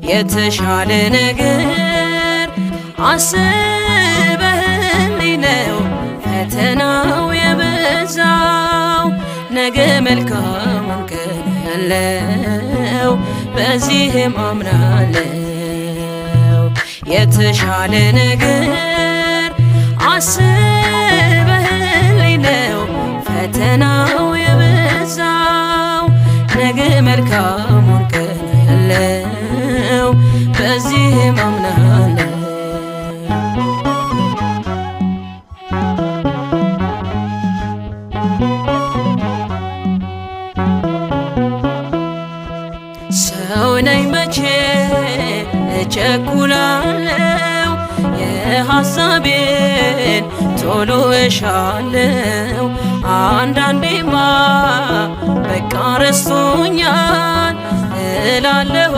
የተሻለ ነገር አስበህልኝ ነው ፈተናው የበዛው። ነገ መልካሙን ቀን ያለው በዚህም አምናለው። የተሻለ ነገር አስበህልኝ ነው ፈተናው የበዛው። ነገ መልካሙን ቀን ያለው በዚህም አምናለው። ሰው ነኝ መቼ እቸኩላለው፣ የሐሳቤን ቶሎ እሻለው። አንዳንዴማ በቃ ረስቶኛል እላለሁ